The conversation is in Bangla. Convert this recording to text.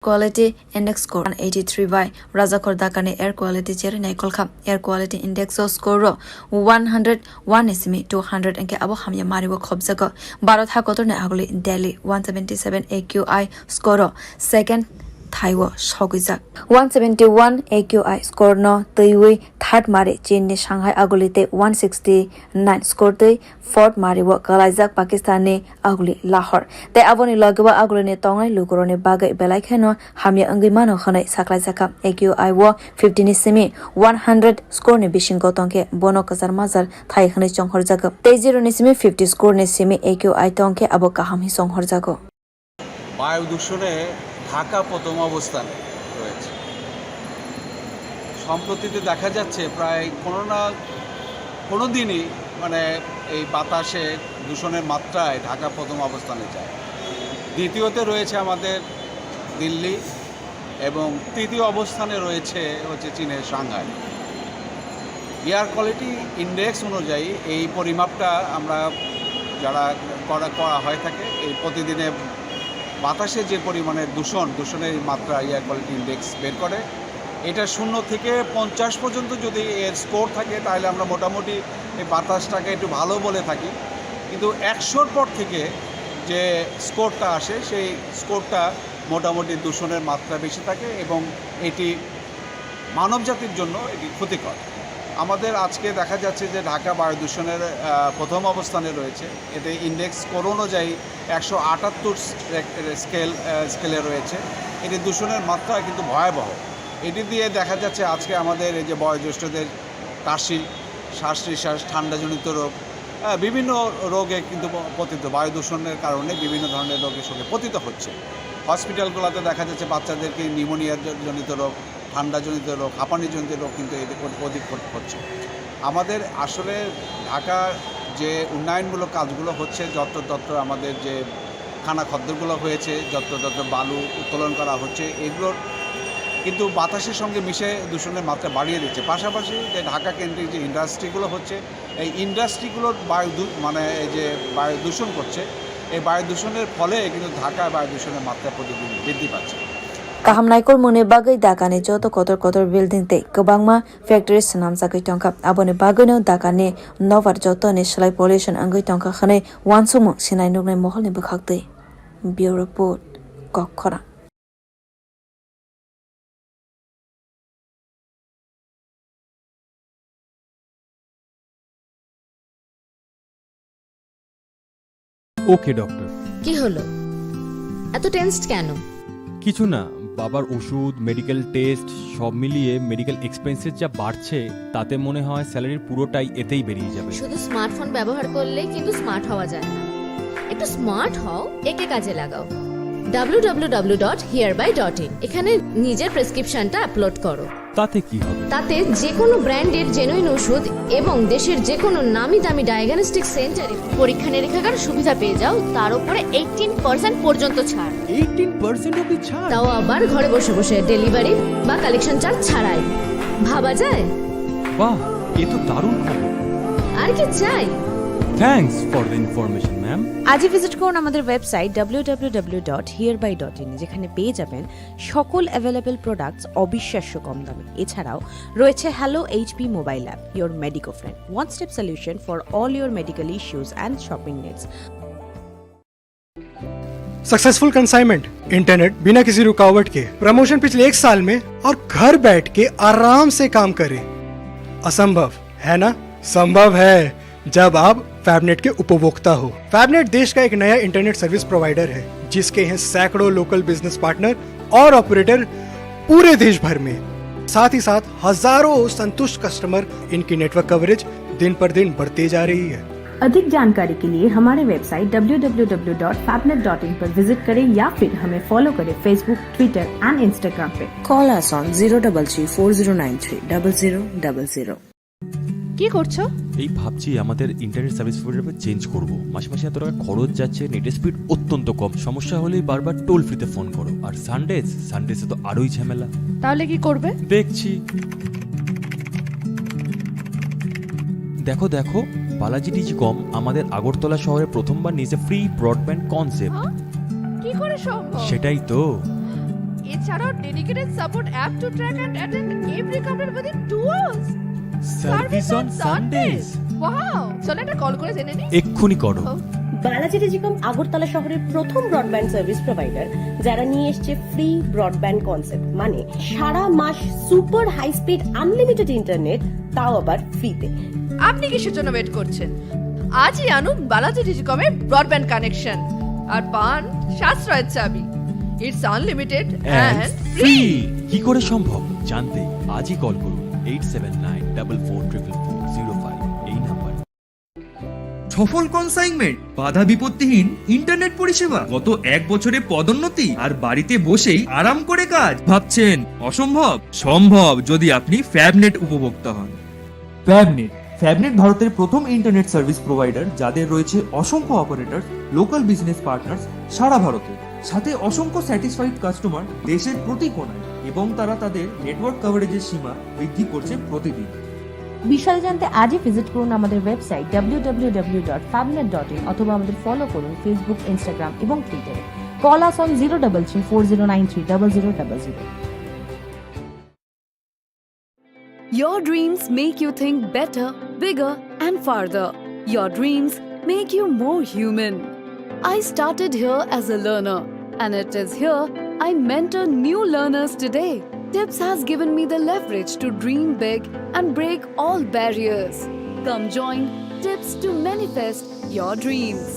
Quality Index score 183 by Razakhor Dakane Air Quality Cherry Naikolkham Air Quality Index score 101 ismi 200 enke abo hamya mariwo khobzago Bharat hakotorne agli Delhi 177 AQI score second Thaiwo Shogizak 171 AQI score no Taiwi third mari Chin ni Shanghai agulite 169 score te fourth mariwo Kalaizak Pakistani aguli Lahore te aboni logwa aguli ne tongai lugorone bagai belai kheno hamya angimano khonai saklaizaka AQI wo 15 semi 100 score ne bishingo tongke bono kasar mazar thai khane chonghor jaga te 0 ne semi 50 score ne semi AQI tongke abo kaham hi songhor jago বায়ু দূষণে ঢাকা প্রথম অবস্থানে রয়েছে। সম্প্রতিতে দেখা যাচ্ছে প্রায় কোনো দিনই এই বাতাসে দূষণের মাত্রায় ঢাকা প্রথম অবস্থানে যায়। দ্বিতীয়তে রয়েছে আমাদের দিল্লি এবং তৃতীয় অবস্থানে রয়েছে চীনের সাংহাই। এয়ার কোয়ালিটি ইন্ডেক্স অনুযায়ী এই পরিমাপটা আমরা যারা করা হয়ে থাকে এই প্রতিদিনে বাতাসে যে পরিমাণে দূষণের মাত্রা এয়ার কোয়ালিটি ইন্ডেক্স বের করে এটা 0 থেকে 50 পর্যন্ত যদি এর স্কোর থাকে তাহলে আমরা মোটামুটি এই বাতাসটাকে একটু ভালো বলে থাকি, কিন্তু 100-র পর থেকে যে স্কোরটা আসে সেই স্কোরটা মোটামুটি দূষণের মাত্রা বেশি থাকে এবং এটি মানবজাতির জন্য এটি ক্ষতিকর। আমাদের আজকে দেখা যাচ্ছে যে ঢাকা বায়ু দূষণের প্রথম অবস্থানে রয়েছে। এতে ইন্ডেক্স স্কোর অনুযায়ী 178 স্কেলে রয়েছে। এটি দূষণের মাত্রা কিন্তু ভয়াবহ। এটি দিয়ে দেখা যাচ্ছে আজকে আমাদের এই যে বয়োজ্যেষ্ঠদের কাশি, শ্বাস নিঃশ্বাস, ঠান্ডাজনিত রোগ, বিভিন্ন রোগে কিন্তু পতিত, বায়ু দূষণের কারণে বিভিন্ন ধরনের রোগের সঙ্গে পতিত হচ্ছে। হসপিটালগুলোতে দেখা যাচ্ছে বাচ্চাদেরকে নিউমোনিয়ার জনিত রোগ, ঠান্ডাজনিত রোগ, হাঁপানিজনিত রোগ কিন্তু অধিক হচ্ছে। আমাদের আসলে ঢাকার যে উন্নয়নমূলক কাজগুলো হচ্ছে, যত্র আমাদের যে খানা খদ্দরগুলো হয়েছে, যত্র বালু উত্তোলন করা হচ্ছে, এগুলোর কিন্তু বাতাসের সঙ্গে মিশে দূষণের মাত্রা বাড়িয়ে দিচ্ছে। পাশাপাশি যে ঢাকা কেন্দ্রিক যে ইন্ডাস্ট্রিগুলো হচ্ছে, এই ইন্ডাস্ট্রিগুলোর বায়ু দূষণ করছে, এই বায়ু দূষণের ফলে কিন্তু ঢাকায় বায়ু দূষণের মাত্রা প্রতিদিন বৃদ্ধি পাচ্ছে। Kaham naikol mune bagai dakane joto kotor building te kobangma factories sanam sakai tongka abone bagano dakane novar joto ne shlai pollution angai tongka khane wansumo sinai nugne mohol ne bukhakte bureau report KOK KHORANG ওকে ডক্টর। কি হলো, এত টেনসড কেন? কিছু না, বাবার ওষুধ, মেডিকেল টেস্ট সব মিলিয়ে মেডিকেল এক্সপেন্সেস যা বাড়ছে তাতে মনে হয় স্যালারির পুরোটাই এতেই বেরিয়ে যাবে। শুধু স্মার্টফোন ব্যবহার করলেই কিন্তু স্মার্ট হওয়া যায় না। একটু স্মার্ট হও, একে কাজে লাগাও। www.hereby.in এখানে নিজের প্রেসক্রিপশনটা আপলোড করো। তাতে কি হবে? তাতে যে কোনো ব্র্যান্ডের জেনুইন ওষুধ এবং দেশের যে কোনো নামি দামি ডায়াগনস্টিক সেন্টারে পরীক্ষা নিরীক্ষার সুবিধা পেয়ে যাও, তার উপরে 18% পর্যন্ত ছাড়। 18% অবধি ছাড়? তাও আবার ঘরে বসে বসে, ডেলিভারি বা কালেকশন চার্জ ছাড়াই। ভাবা যায়? বাহ, এ তো দারুণ খবর। আর কি চাই? Thanks for the information ma'am. আজই ভিজিট করুন আমাদের ওয়েবসাইট www.hereby.in যেখানে পেয়ে যাবেন সকল অ্যাভেলেবল প্রোডাক্টস অবিশ্বাস্য কম দামে। এছাড়াও রয়েছে hello HP mobile app, your medico friend, one step solution for all your medical issues and shopping needs. Successful consignment, internet बिना किसी रुकावट के, प्रमोशन पिछले 1 साल में और घर बैठ के आराम से काम करें। असंभव है ना? संभव है जब आप फैबनेट के उपभोक्ता हो। फैबनेट देश का एक नया इंटरनेट सर्विस प्रोवाइडर है जिसके हैं सैकड़ों लोकल बिजनेस पार्टनर और ऑपरेटर पूरे देश भर में। साथ ही साथ हजारों संतुष्ट कस्टमर। इनकी नेटवर्क कवरेज दिन पर दिन बढ़ती जा रही है। अधिक जानकारी के लिए हमारे वेबसाइट www.fabnet.in पर विजिट करें या फिर हमें फॉलो करें फेसबुक, ट्विटर एंड इंस्टाग्राम पे। Call us on 03340930000 কি করছো? এই ভাবছি আমাদের ইন্টারনেট সার্ভিস প্রোভাইডার চেঞ্জ করব। মাসে মাসে এত টাকা খরচ যাচ্ছে, নেটের স্পিড অত্যন্ত কম, সমস্যা হলেই বারবার টোল ফ্রিতে ফোন করো। আর সানডেসে তো আরোই ঝামেলা। তাহলে কি করবে? দেখছি। দেখো বালাজি ডিজিকম আমাদের আগরতলা শহরে প্রথমবার নিয়েছে ফ্রি ব্রডব্যান্ড কনসেপ্ট। কি করে সম্ভব? সেটাই তো, এছাড়াও dedicated support app to track and attend every complaint within 2 hours. Service on Sundays. Wow, চলো একটা কল করে জেনে নিই। এক্ষুনি করো। বালাজি টেলিকম আগরতলা শহরের প্রথম ব্রডব্যান্ড সার্ভিস প্রোভাইডার, যারা নিয়ে এসছে ফ্রি ব্রডব্যান্ড কনসেপ্ট, মানে সারা মাস super high speed unlimited internet, তাও আবার ফ্রিতে। আপনি কিসের জন্য ওয়েট করছেন? আজই আনুন বালাজি টেলিকমের ব্রডব্যান্ড কানেকশন আর পান সাশ্রয়ের চাবি। It's unlimited and free. কি করে সম্ভব জানতে আজই কল করুন 8794440405 এই নাম্বার। সফল কনসাইনমেন্ট, বাধা বিপত্তিহীন ইন্টারনেট পরিষেবা, গত 1 বছরে পদোন্নতি, আর বাড়িতে বসেই আরাম করে কাজ। ভাবছেন অসম্ভব? সম্ভব যদি আপনি ফ্যাবনেট উপভোক্তা হন। ফ্যাবনেট ভারতের প্রথম ইন্টারনেট সার্ভিস প্রোভাইডার, যাদের রয়েছে অসংখ্য অপারেটর, লোকাল বিজনেস পার্টনার্স সারা ভারতে, সাথে অসংখ্য স্যাটিসফাইড কাস্টমার দেশের প্রতি কোণায়, এবং তারা তাদের নেটওয়ার্ক কভারেজের সীমা বৃদ্ধি করছে প্রতিদিন। বিষয় জানতে আজই ভিজিট করুন আমাদের ওয়েবসাইট www.fabnet.in অথবা আমাদের ফলো করুন ফেসবুক, ইনস্টাগ্রাম এবং টুইটারে। Call us on 03340930000। Your dreams make you think better, bigger, and farther. Your dreams make you more human. I started here as a learner, and it is here I mentor new learners today. Tips has given me the leverage to dream big and break all barriers. Come join Tips to manifest your dreams.